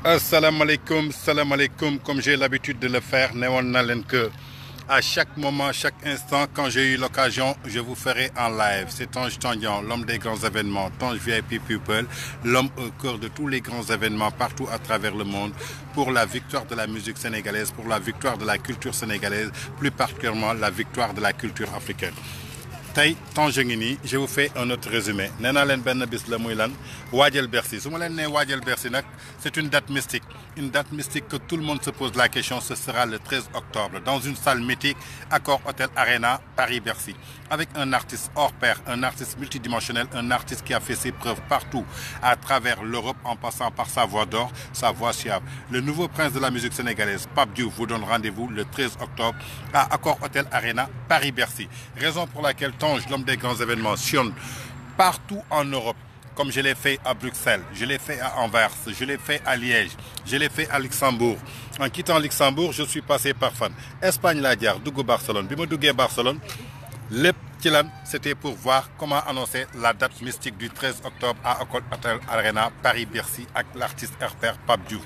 Assalamu alaikum, salam alaikum, comme j'ai l'habitude de le faire, newoon na leen que à chaque moment, chaque instant, quand j'ai eu l'occasion, je vous ferai en live. C'est Tange Tandian, l'homme des grands événements, Tange VIP People, l'homme au cœur de tous les grands événements partout à travers le monde, pour la victoire de la musique sénégalaise, pour la victoire de la culture sénégalaise, plus particulièrement la victoire de la culture africaine. Tay Tange ngi nii je vous fais un autre résumé nee naa leen benn bis la muy lan waajal Bercy su ma leen nee waajal Bercy nag c'est une date mystique que tout le monde se pose la question. Ce sera le 13 octobre dans une salle mythique Accor Hotel Arena Paris-Bercy avec un artiste hors pair, un artiste multidimensionnel, un artiste qui a fait ses preuves partout à travers l'Europe en passant par sa voix d'or, sa voix suave. Le nouveau prince de la musique sénégalaise, Pape Diouf, vous donne rendez-vous le 13 octobre à Accor Hotel Arena Paris-Bercy. Raison pour laquelle Tange, l'homme des grands événements, sillonne partout en Europe. Comme je l'ai fait à Bruxelles, je l'ai fait à Anvers, je l'ai fait à Liège, je l'ai fait à Luxembourg. En quittant Luxembourg, je suis passé par fan. Espagne laa jaar dugg Barcelone. Bi ma duggee Barcelone, lépp ci lan c'était pour voir comment annoncer la date mystique du 13 octobre à Accor Hotel Arena Paris-Bercy avec l'artiste hors pair Pape Diouf.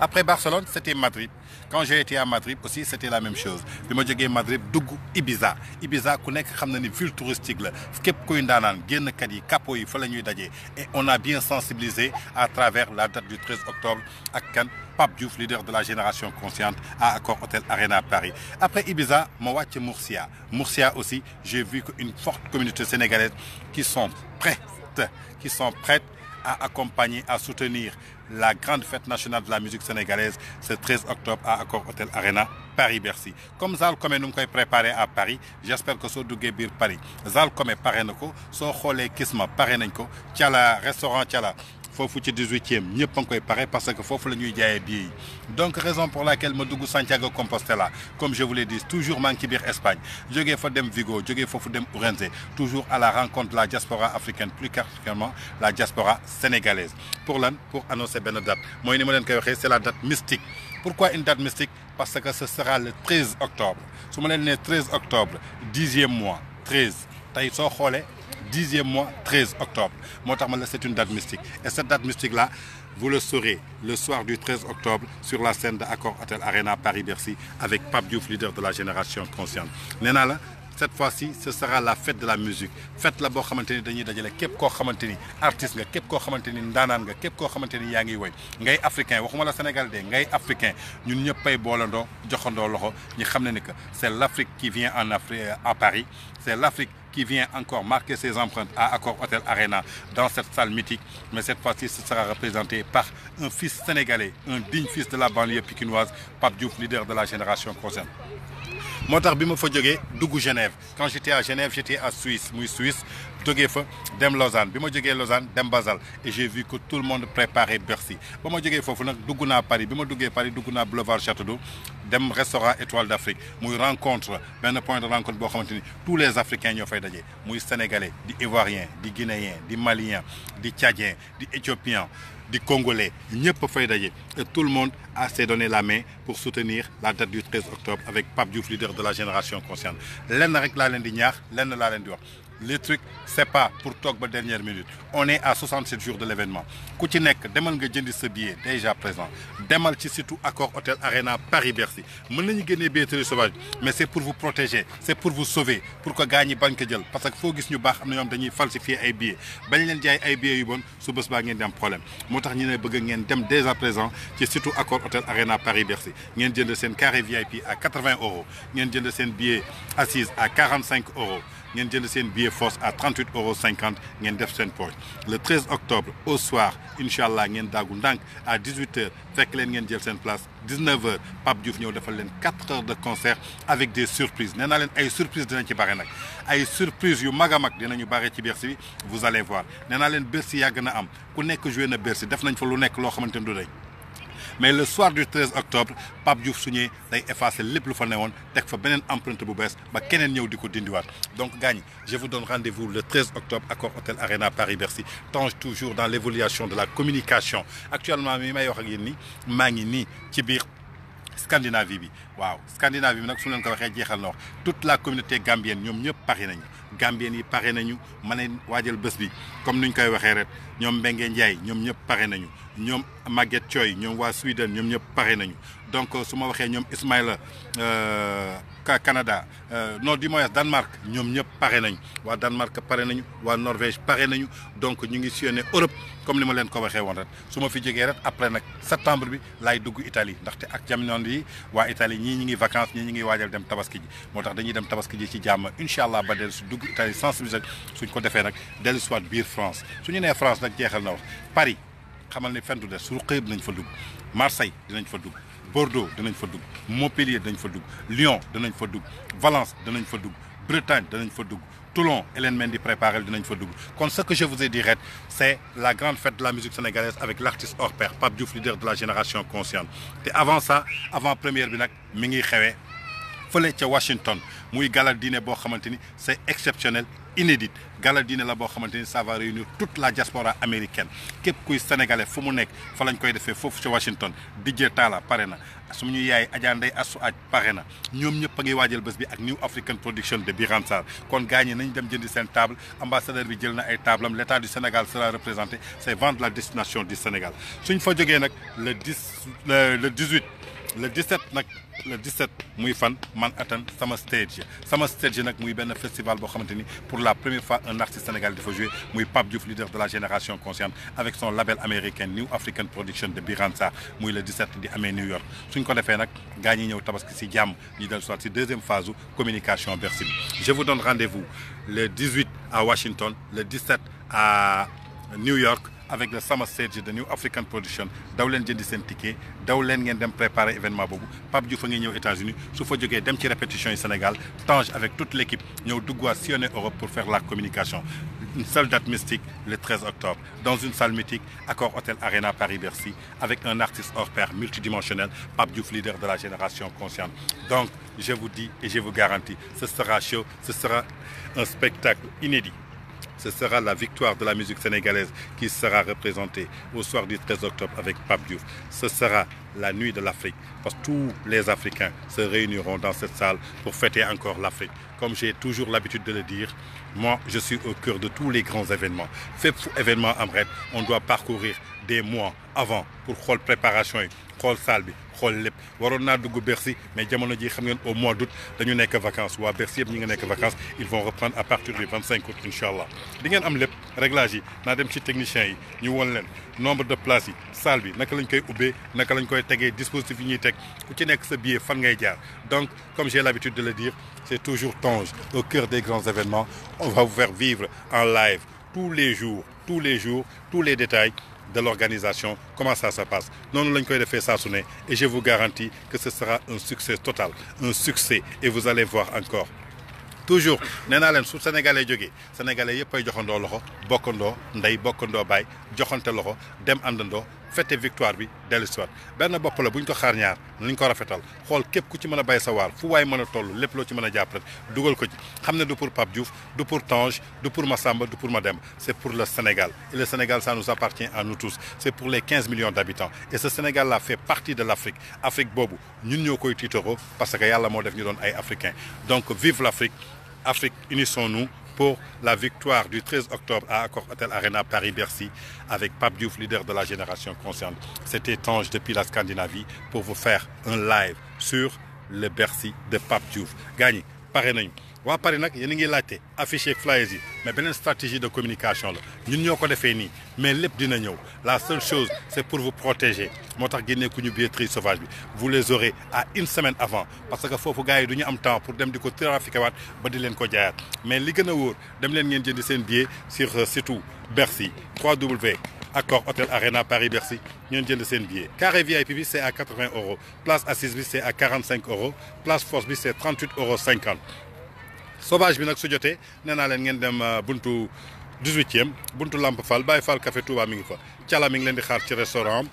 Après Barcelone, c'était Madrid. Quand j'ai été à Madrid aussi, c'était la même chose. Bi ma jógee Madrid dugg Ibiza. Ibiza ku nekk xam na ni ville touristique la képp kuy ndaanaan génnkat yi capot yi fa la ñuy dajee. Et on a bien sensibilisé à travers la date du 13 octobre ak kan Pape Diouf, leader de la génération consciente à Accor Hotel Arena Paris. Après Ibiza, ma wàcc Murcia. Murcia aussi, j'ai vu qu'une forte communauté sénégalaise qui sont prêtes à accompagner, à soutenir la grande fête nationale de la musique sénégalaise ce 13 octobre à Accor Hotel Arena Paris-Bercy. Comme Zal Komé nu ngi koy préparé à Paris, j'espère que soo duggee biir Paris Zal Komé pare na ko soo xoolee Kisma pare nañ ko Thiala restaurant Thiala foofu ci 18e ñëpp a ngi koy pare parce que foofu la ñuy jaayee billets yi. Donc raison pour laquelle ma dugg Santiago Compostela comme je vous l'ai dit toujours maa ngi ci biir Espagne jógee fa dem Vigo jógee foofu dem Ourense toujours à la rencontre de la diaspora africaine, plus particulièrement la diaspora sénégalaise. Pour lan pour annoncer benn date mooy ni ma leen koy waxee c'est la date mystique. Pourquoi une date mystique? Parce que ce sera le 13 octobre su ma leen nee 13 octobre 10e mois 13 tey soo xoolee 10e mois 13 octobre moo tax ma la c'est une date mystique. Et cette date mystique là vous le saurez le soir du 13 octobre sur la scène de Accor Hotel Arena Paris-Bercy avec Pape Diouf, leader de la génération consciente. Nee naa la cette fois-ci ce sera la fête de la musique fête la boo xamante ni dañuy dajale képp koo xamante ni artiste nga képp koo xamante ni ndaanaan nga képp koo xamante ni yaa ngi woy ngay africain waxuma la Sénégal de ngay africain ñun ñëppay boolandoo joxandoo loxo ñi xam ne ni que c'est l'Afrique qui vient en Afrique à Paris, c'est l'Afrique qui vient encore marquer ses empreintes à Accor Hotel Arena dans cette salle mythique. Mais cette fois-ci, ce sera représenté par un fils sénégalais, un digne fils de la banlieue pikinoise, Pape Diouf, leader de la génération consciente. moo tax bi ma fa jógee dugg Genève quand j'étais à Genève j'étais à Suisse muy Suisse jógee fa dem Lausanne bi ma jógee Lausanne dem Basel et j'ai vu que tout le monde préparait Bercy. Ba ma jógee foofu nag dugg naa Paris bi ma duggee Paris dugg naa boulevard Château-d'Eau dem restaurant Étoile d'Afrique muy rencontre benn point de rencontre boo xamante ni tous les Africains ñoo fay daje muy sénégalais di ivoirien di guinéen di malien di tchadien di éthiopien di Congolais ñëpp fay daje et tout le monde s'est donné la main pour soutenir la date du 13 octobre avec Pape Diouf, leader de la génération consciente. Lenn rek laa leen di ñaax lenn laa leen di wax les trucs c'est pas pour toog ba dernière minute. On est à 67 jours de l'événement ku ci nekk demal nga jëndi sa billet déjà présent demal ci surtout Accor Hotel Arena Paris-Bercy mën nañu génnee billetterie sauvage mais c'est pour vous protéger, c'est pour vous sauver, pour que gars ñi bañ ko jël parce que foo gis ñu baax am na ñoom dañuy falsifier ay billets bañ leen jaay ay billets yu bon su bés baa ngeen di am problème. Moo tax ñu ne bëgg ngeen dem dès à présent ci surtout Accor Hotel Arena Paris-Bercy ngeen jënd seen carré VIP à 80 €, ngeen jënd seen billet assise à 45 €, ngeen jënd seen billet force à 38,50 € ngeen def seen poche. Le 13 octobre au soir inchallah ngeen daagu ndànk à 18 h fekk leen ngeen jël seen place 19 h Pape Diouf ñëw defal leen 4 heures de concert avec des surprises. Nee naa leen ay surprises dinañ ci bare nag ay surprises yu mag a mag dinañu bare ci Bercy bi vous allez voir. Nee naa leen Bercy yàgg na am ku nekk joué na Bercy def nañ fa lu nekk loo xamante ni du day. Mais le soir du 13 octobre Pape Diouf su ñëwee day effacer lépp lu fa newoon teg fa beneen empreinte bu bees ba keneen ñëw di ko dindiwaat. Donc gaañ je vous donne rendez-vous le 13 octobre Accor Hotel Arena Paris-Bercy. Tange toujours dans l'évolution de la communication actuellement mi may wax ak yéen ni maa ngi nii ci biir Scandinavie bi waaw Scandinavie bi nag su leen ko waxee jeexal na wax toute la communauté gambienne ñoom ñëpp pare nañu Gambien yi pare nañu ma ne waajal bés bi comme ni ñu koy waxee rek ñoom Mbengue Ndiaye ñoom ñëpp pare nañu ñoom Maguette Thioy ñoom waa Sweden ñoom ñëpp pare nañu donc su ma waxee ñoom Ismaïla Canada non du moins Danemark ñoom ñëpp pare nañu waa Danemark pare nañu waa Norvège pare nañu donc ñu ngi sillonné Europe comme ni ma leen ko waxee woon rek su ma fi jógee rek après nag septembre bi laay dugg Italie ndaxte ak jamono yi waa Italie ñii ñi ngi vacances ñii ñi ngi waajal dem tabaski ji moo tax dañuy dem tabaski ji ci jàmm incha allah ba dellu si dugg Italie sensibiliser suñ ko defee nag dellu si waat biir France su ñu nee France nag jeexal na wax Paris xamal ni fenn du des su xëy dinañ fa dugg Marseille dinañ fa dugg Bordeaux dinañ fa dugg Montpellier dinañ fa dugg Lyon dinañ fa dugg Valence dinañ fa dugg Bretagne dinañ fa dugg Toulon Hélène Mendy préparé dinañ fa dugg kon ce que je vous ai dit rek c'est la grande fête de la musique sénégalaise avec l'artiste hors pair Pape Diouf leader de la génération consciente te avant ça avant première bi nag mi ngi xewee fële ca Washington muy gala dîner boo xamante ni c'est exceptionnel inédit gala dîner la boo xamante ni ça va réunir toute la diaspora américaine képp kuy sénégalais fu mu nekk fa lañ koy defee foofu ca Washington DJ Talla pare na suñu yaay Adja Ndeye Assou Aj pare na ñoom ñëpp a ngi waajal bés bi ak New African Production de Birane Sarr kon gars ñi nañ dem jëndi seen table ambassadeur bi jël na ay table am l'état du Sénégal sera représenté c'est vendre la destination du Sénégal suñ fa jógee nag le 18 le 17 nag le 17 muy fan Manhattan sama stage nag muy benn festival boo xamante ni pour la première fois un artiste sénégalais dafa jouer muy Pape Diouf leader de la génération consciente avec son label américain New African Production de Birane Sarr muy le 17 di amee New York suñ ko defee nag gaa ñi ñëw tabaski si jàmm ñu dellu soit si deuxième phase communication Bercy bi je vous donne rendez-vous le 18 à Washington le 17 à New York avec le Summer Stage de New African Production daw leen jëndi seen ticket daw leen ngeen dem préparer événement boobu Pape Diouf a ngi ñëw États-Unis su fa jógee dem ci répétition yi Sénégal Tange avec toute l'équipe ñëw dugg sillonner Europe pour faire la communication une seule date mystique le 13 octobre dans une salle mythique Accor Hôtel Arena Paris-Bercy avec un artiste hors pair multidimensionnel Pape Diouf leader de la génération consciente donc je vous dis et je vous garantis ce sera chaud ce sera un spectacle inédit. Ce sera la victoire de la musique sénégalaise qui sera représentée au soir du 13 octobre avec Pape Diouf. Ce sera la nuit de l'Afrique parce que tous les Africains se réuniront dans cette salle pour fêter encore l'Afrique. Comme j'ai toujours l'habitude de le dire, moi je suis au cœur de tous les grands événements. Fépp fu événement am rek on doit parcourir des mois avant pour xool préparation yi xool salle bi xool lépp waroon naa dugg Bercy mais jamono ji xam ngeen au mois d'août dañu nekk vacances waa Bercy yëpp ñi nga nekk vacances ils vont reprendre à partir du 25 août incha allah di ngeen am lépp réglage yi naa dem ci techniciens yi ñu won leen nombre de places yi salle bi naka lañ koy ubbee naka lañ koy tegee dispositif yi ñuy teg ku ci nekk sa billet fan ngay jaar donc comme j'ai l'habitude de le dire c'est toujours Tange au cœur des grands événements on va vous faire vivre en live tous les jours tous les détails de l'organisation comment ça se passe noonu lañ koy defee saa su ne et je vous garantis que ce sera un succès total un succès et vous allez voir encore toujours nee naa leen su sénégalais jógee sénégalais yëpp ay joxandoo loxo bokkandoo ndey bokkandoo baay joxante loxo dem àndandoo fête victoire bi dellu si waat benn bopp la bu ñu ko xaar ñaar nañ ko rafetal xool képp ku ci mën a bay sa waar fu waay mën a toll lépp loo ci mën a jàpp rek dugal ko ci xam ne du pour Pape Diouf du pour Tange du pour Massamba du pour Mademba c'est pour le Sénégal et le Sénégal ça nous appartient à nous tous c'est pour les 15 millions d'habitants et ce Sénégal là fait partie de l'Afrique Afrique boobu ñun ñoo koy tiitaroo parce que yàlla moo def ñu doon ay Africains donc vive l'Afrique Afrique unissons-nous pour la victoire du 13 octobre à Accor Hôtel Arena Paris-Bercy avec Pape Diouf, leader de la génération consciente. C'était Tange depuis la Scandinavie pour vous faire un live sur le Bercy de Pape Diouf. Gagné, pare nañu waa Paris nag yéen a ngi laajte affiché flyers yi mais beneen stratégie de communication la ñun ñoo ko defee nii mais lépp dina ñëw la seule chose c'est pour vous protéger moo tax génnee ku ñu billetterie sauvage bi vous les aurez à une semaine avant parce que foofu gars yi du ñu am temps pour dem di ko trafiquer waat ba di leen ko jaayaat mais li gën a wóor dem leen ngeen jëndi seen billet sur site Bercy 3W Accor Hôtel Arena Paris-Bercy ngeen jënd seen billet carré VIP bi c'est à 80 €, place assise bi c'est à 45 €, place force bi c'est 38,50 €. sauvage bi nag su jotee nee naa leen ngeen dem buntu 18e buntu Lamp Fall Baye Fall Café Touba mi ngi fa Thiala mi ngi leen di xaar ci restaurant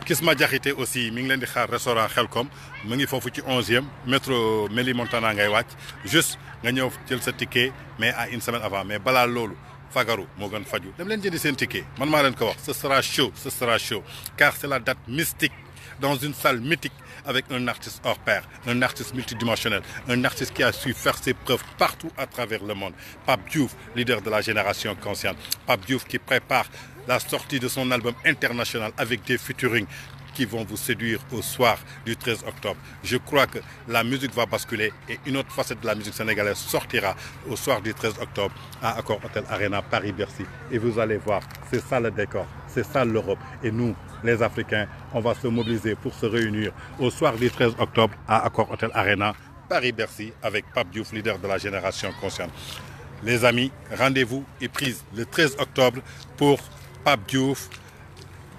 Kisma Diakité aussi mi ngi leen di xaar restaurant Xelkom mu ngi foofu ci 11e métro Méli Montana ngay wàcc juste nga ñëw jël sa ticket mais à une semaine avant mais balaa loolu fagaru moo gën faju dem leen jëndi seen ticket man maa leen ko wax ce sera chaud car c'est la date mystique dans une salle mythique avec un artiste hors pair, un artiste multidimensionnel, un artiste qui a su faire ses preuves partout à travers le monde. Pape Diouf, leader de la génération consciente. Pape Diouf qui prépare la sortie de son album international avec des featuring qui vont vous séduire au soir du 13 octobre. Je crois que la musique va basculer et une autre facette de la musique sénégalaise sortira au soir du 13 octobre à Accor Hotel Arena Paris-Bercy. Et vous allez voir, c'est ça le décor, c'est ça l'Europe. Et nous, les Africains, on va se mobiliser pour se réunir au soir du 13 octobre à Accor Hotel Arena Paris-Bercy avec Pape Diouf, leader de la génération consciente. Les amis, rendez-vous est prise le 13 octobre pour Pape Diouf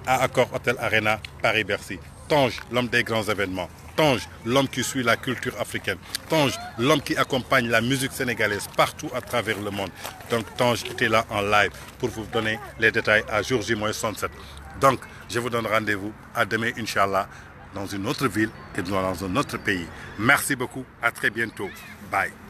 à Accor Hotel Arena Paris-Bercy. Tange, l'homme des grands événements. Tange, l'homme qui suit la culture africaine. Tange, l'homme qui accompagne la musique sénégalaise partout à travers le monde. Donc Tange était là en live pour vous donner les détails à jour J-67. Donc je vous donne rendez-vous à demain, Inch'Allah, dans une autre ville et dans un autre pays. Merci beaucoup, à très bientôt. Bye.